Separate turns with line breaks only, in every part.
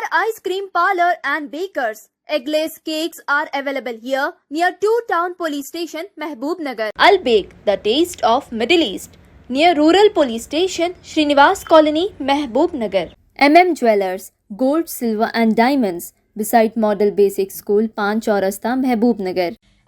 Ice Cream Parlor and Bakers. Eggless cakes are available here near 2 Town Police Station, Mehboob Nagar. Al Bake, the taste of Middle East, near Rural Police Station, Srinivas Colony, Mehboob Nagar. Jewellers, gold, silver and diamonds, beside Model Basic School, Pan Chaurasta, Mehboob Nagar.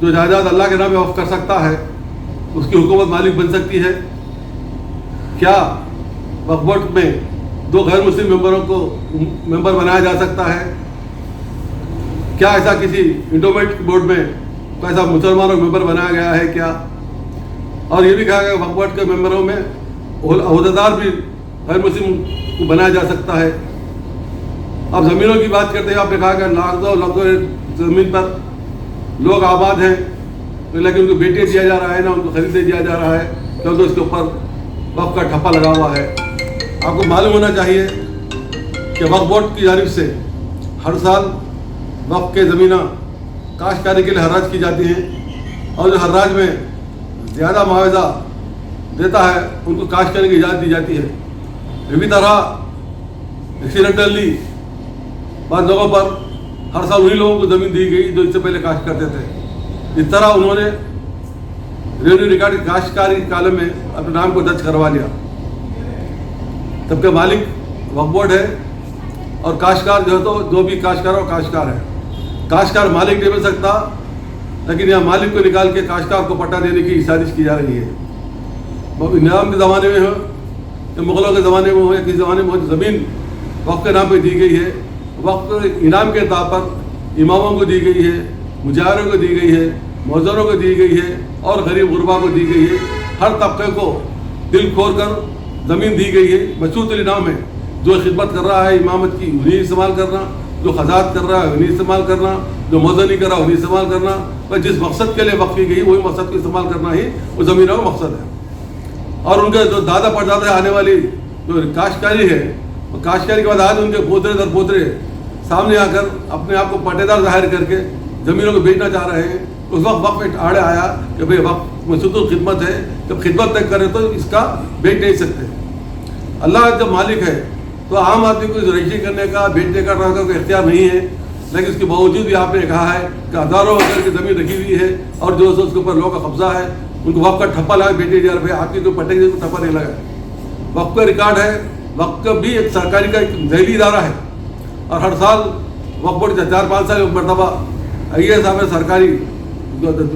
جو جائیداد اللہ کے نام پہ وقف کر سکتا ہے اس کی حکومت مالک بن سکتی ہے؟ کیا وقف بورڈ میں 2 غیر مسلم ممبروں کو ممبر بنایا جا سکتا ہے؟ کیا ایسا کسی انڈومنٹ بورڈ میں کوئی ایسا مسلمانوں کو ممبر بنایا گیا ہے کیا؟ اور یہ بھی کہا گیا وقف بورڈ کے ممبروں میں عہدیدار بھی غیر مسلم کو بنایا جا سکتا ہے۔ اب زمینوں کی بات کرتے ہیں، آپ نے کہا کہ لاکھوں زمین پر لوگ آباد ہیں، لیکن ان کو بیٹے دیا جا رہا ہے، نہ ان کو خریدے دیا جا رہا ہے، کیونکہ اس کے اوپر وقف کا ٹھپا لگا ہوا ہے۔ آپ کو معلوم ہونا چاہیے کہ وقف بورڈ کی جانب سے ہر سال وقف کے زمینہ کاشتکاری کے لیے حراج کی جاتی ہیں، اور جو حراج میں زیادہ معاوضہ دیتا ہے ان کو کاشت کرنے کی اجازت دی جاتی ہے۔ اسی طرح ایکسیڈنٹلی بعض جگہوں پر ہر سال انہی لوگوں کو زمین دی گئی جو اس سے پہلے کاشت کرتے تھے۔ اس طرح انہوں نے ریونیو ریکارڈ کاشتکاری کالم میں اپنے نام کو درج کروا لیا۔ تب کہ مالک وقف بورڈ ہے اور کاشتکار جو ہے تو جو بھی کاشتکار ہے وہ کاشتکار ہے۔ کاشتکار مالک نہیں بن سکتا، لیکن یہاں مالک کو نکال کے کاشتکار کو پٹا دینے کی سازش کی جا رہی ہے۔ نظام کے زمانے میں ہو یا مغلوں کے زمانے میں ہو یا کسی زمانے میں ہو، زمین وقف کے نام پہ دی گئی ہے، وقف انعام کے طور پر اماموں کو دی گئی ہے، مجاہروں کو دی گئی ہے، مؤذنوں کو دی گئی ہے، اور غریب غربا کو دی گئی ہے۔ ہر طبقے کو دل کھول کر زمین دی گئی ہے، مشروط الانعام ہے۔ جو خدمت کر رہا ہے امامت کی انہیں استعمال کرنا، جو خدمات کر رہا ہے انہیں استعمال کرنا، جو مؤذنی کر رہا ہے انہیں استعمال کرنا، اور جس مقصد کے لیے وقف کی گئی وہی مقصد کو استعمال کرنا ہی وہ زمینوں کا مقصد ہے۔ اور ان کے جو دادا پردادا آنے والی جو کاشتکاری ہے، وہ کاشتکاری کے بعد آج ان کے پوترے در پوترے سامنے آ کر اپنے آپ کو پٹےدار ظاہر کر کے زمینوں کو بیچنا چاہ رہے ہیں۔ اس وقت وقف ایک آڑے آیا کہ بھئی وقف مشروط الخدمت ہے، جب خدمت تک کرے تو اس کا بیچ نہیں سکتے۔ اللہ جب مالک ہے تو عام آدمی کو رجسٹری کرنے کا بیچنے کا کوئی اختیار نہیں ہے، لیکن اس کے باوجود بھی آپ نے کہا ہے کہ ہزاروں ایکڑ کی زمین رکھی ہوئی ہے اور جو اس کے اوپر لوگوں کا قبضہ ہے ان کو وقف کا ٹھپا لگا بیچے جا رہے ہیں۔ آپ کی کوئی پٹے کو ٹھپا نہیں لگا۔ وقف کا ریکارڈ ہے، وقف کا بھی ایک سرکاری کا ایک ذیلی ادارہ ہے، اور ہر سال وقف بورڈ 4-5 سال ایک مرتبہ IAS صاحب سرکاری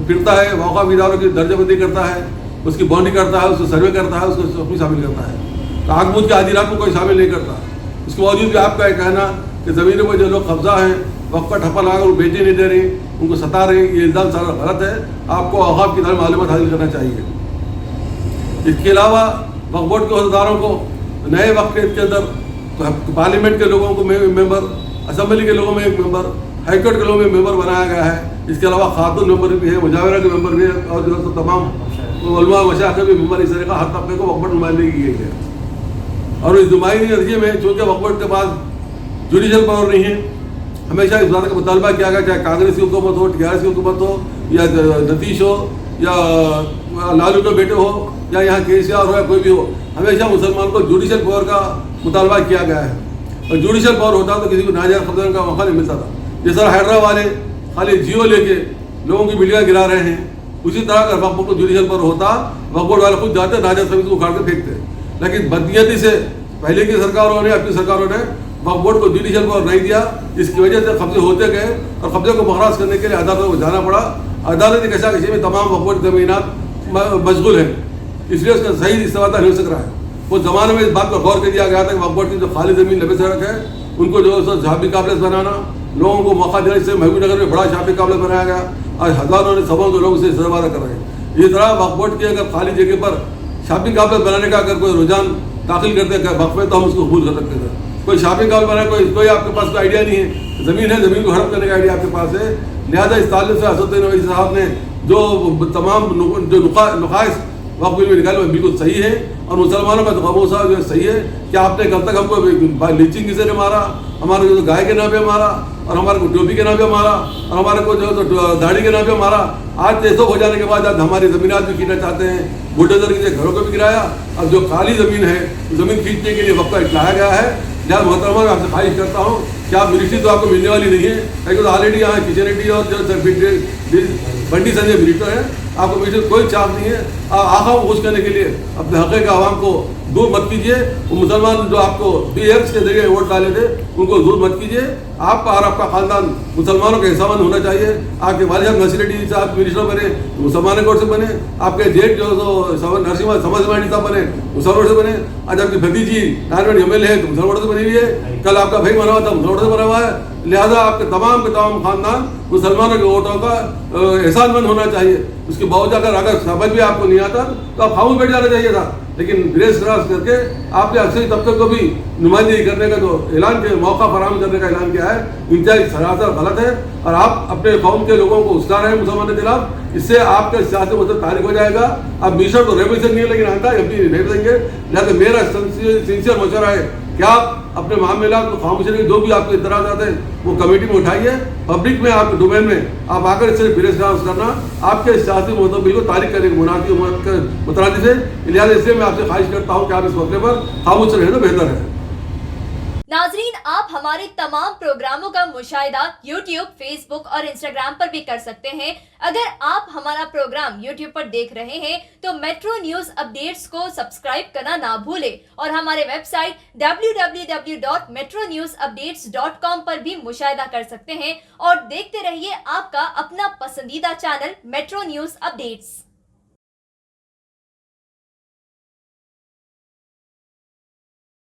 پھرتا ہے، وقف اداروں کی درجہ بندی کرتا ہے، اس کی باؤنڈری کرتا ہے، اس کو سروے کرتا ہے، اس کو اپنی شامل کرتا ہے۔ تو آگ بوجھ کے عادیرات کو کوئی شامل نہیں کرتا۔ اس کے باوجود بھی آپ کا یہ کہنا کہ زمینوں میں جو لوگ قبضہ ہیں وقف کا ٹھپا لگا کر وہ بیچے نہیں دے رہے، ان کو ستا رہے، یہ الزام سارا غلط ہے۔ آپ کو اوقاف کی طرح معلومات حاصل کرنا چاہیے۔ اس کے علاوہ وقف بورڈ کے عہدیداروں کو نئے وقف کے اندر پارلیمنٹ کے لوگوں کو ممبر، اسمبلی کے لوگوں میں ایک ممبر، ہائی کورٹ کے لوگوں میں ممبر بنایا گیا ہے۔ اس کے علاوہ خاتون ممبر بھی ہے، مجاورہ کے ممبر بھی ہے، اور جو ہے تمام علماء مشائخ کے بھی ممبر۔ اس طرح کا ہر طبقے کو وقف بورڈ نمائندگی کی گئی ہے۔ اور اس نمائندگی کے نتیجے میں چونکہ وقف بورڈ کے پاس جوڈیشل پاور نہیں ہے، ہمیشہ اس بات کا مطالبہ کیا گیا، چاہے کانگریس کی حکومت ہو، TRS کی حکومت ہو، یا نتیش ہو، یا لالو کے بیٹے ہو، یا یہاں KCR ہو، یا کوئی بھی ہو، ہمیشہ مسلمان کو جوڈیشل پاور کا مطالبہ کیا گیا ہے۔ اور جوڈیشل پاور ہوتا تو کسی کو ناجائز قبضہ کا موقع نہیں ملتا تھا۔ جس طرح حیدرآباد والے خالی جیو لے کے لوگوں کی بلیاں گرا رہے ہیں، اسی طرح اگر وقف بورڈ کو جوڈیشل پاور ہوتا، وقف بورڈ والے خود جاتے ناجائز قبضے کو اکھاڑ کے پھینکتے۔ لیکن بدنیتی سے پہلے کی سرکاروں نے، اپنی سرکاروں نے وقف بورڈ کو جوڈیشل پاور نہیں دیا، جس کی وجہ سے قبضے ہوتے گئے اور قبضے کو بحراس کرنے کے لیے عدالتوں کو جانا پڑا۔ عدالتی کشاکشی میں تمام وقف بورڈ زمینات مشغول ہیں، اس لیے اس کا صحیح استفادہ نہیں ہو سک رہا ہے۔ وہ زمانے میں اس بات پر غور کر دیا گیا تھا کہ وقف بورڈ کی جو خالی زمین لبے سڑک ہے ان کو جو ہے شاپنگ کامپلیکس بنانا، لوگوں کو موقع دینے سے محبوب نگر میں بڑا شاپنگ کامپلیکس بنایا گیا۔ آج ہزاروں نے سبوں کے لوگ اسے استفادہ کر رہے ہیں۔ اس طرح وقف بورڈ کی اگر خالی جگہ پر شاپنگ کامپلیکس بنانے کا اگر کوئی رجحان داخل کرتے ہیں وقف میں تو ہم اس کو قبول کر سکتے تھے۔ کوئی شاپنگ کامپلیکس بنانا کوئی آپ کے پاس کوئی آئیڈیا نہیں ہے، زمین ہے، زمین کو ہڑپ کرنے کا آئیڈیا آپ کے پاس ہے۔ لہٰذا اس تعلق سے اسد الدین اویسی صاحب نے جو تمام جو نقائص وقف بل میں نکالے وہ بالکل صحیح ہے، اور مسلمانوں کا خاموش صاحب جو صحیح ہے کہ آپ نے کل تک ہم کو لیچنگ کسی نے مارا، ہمارے کو گائے کے نام پہ مارا، اور ہمارے کو ٹوپی کے نام پہ مارا، اور ہمارے کو جو داڑھی کے نام پہ مارا۔ آج تیسو ہو جانے کے بعد آج ہماری زمینات بھی کھینچنا چاہتے ہیں، بلڈوزر کے گھروں کو بھی گرایا۔ اب جو خالی زمین ہے زمین کھینچنے کے لیے وقت کا اٹلایا گیا ہے۔ لہٰذا محترمہ میں آپ سے خواہش کرتا ہوں کہ آپ منسٹری تو آپ کو ملنے والی نہیں ہے، لیکن آلریڈی یہاں کچن ریڈی اور جو بنڈی سنجے منسٹر ہیں، آپ کو میشر کوئی چارج نہیں ہے. آپ آخا خوش کرنے کے لیے اپنے حقیقی عوام کو دور مت کیجیے. وہ مسلمان جو آپ کو BX کے ذریعے ووٹ ڈالے تھے ان کو دور مت کیجیے. آپ کا اور آپ کا خاندان مسلمانوں کے حصہ مند ہونا چاہیے. آپ کے والد صاحب نصیری صاحب منسٹر بنے مسلمان کورٹ سے بنے. آپ کے جیٹ جو نرسمہ سماجوانی صاحب بنے مسلمان سے بنے. آج آپ کی بھتیجی نارمل MLA ہے تو مسلمان سے بنی ہوئی ہے. کل آپ کا بھائی بنا ہوا تھا مسلمان سے بنا ہوا ہے. لہٰذا آپ کے تمام خاندان مسلمانوں کے ووٹوں کا احسان مند ہونا چاہیے. اس کے باوجود اگر سمجھ بھی آپ کو نہیں آتا تو آپ خاموش بیٹھ جانا چاہیے تھا. لیکن گریس کراس کر کے آپ نے اکثری طبقے کو بھی نمائندگی کرنے کا جو اعلان کیا موقع فراہم کرنے کا اعلان کیا ہے انتہائی سراسر غلط ہے. اور آپ اپنے قوم کے لوگوں کو اکسا رہے ہیں مسلمانوں کے خلاف. اس سے آپ کا سیاسی مطلب تاریخ ہو جائے گا. آپ میشر تو ریویژن نہیں ہے لیکن آتا MP نہیں دیں گے. لہٰذا میرا سنسیئر مشورہ ہے کہ آپ اپنے معاملات کو خاموشی کے جو بھی آپ کے اعتراضات ہیں وہ کمیٹی میں اٹھائیے. پبلک میں آپ کے ڈومین میں آپ آ کر اس سے پریس کانفرنس کرنا آپ کے سیاسی مطلب کو تاریخ کرنے کے مترادف ہے. لہٰذا اس لیے میں آپ سے خواہش کرتا ہوں کہ آپ اس مسئلے پر خاموش رہنا بہتر ہے.
ناظرین آپ ہمارے تمام پروگراموں کا مشاہدہ YouTube, Facebook اور Instagram پر بھی کر سکتے ہیں. اگر آپ ہمارا پروگرام YouTube پر دیکھ رہے ہیں تو میٹرو نیوز اپڈیٹس کو سبسکرائب کرنا نہ بھولیں اور ہمارے ویب سائٹ www.metronewsupdates.com پر بھی مشاہدہ کر سکتے ہیں اور دیکھتے رہیے آپ کا اپنا پسندیدہ چینل میٹرو نیوز اپڈیٹس.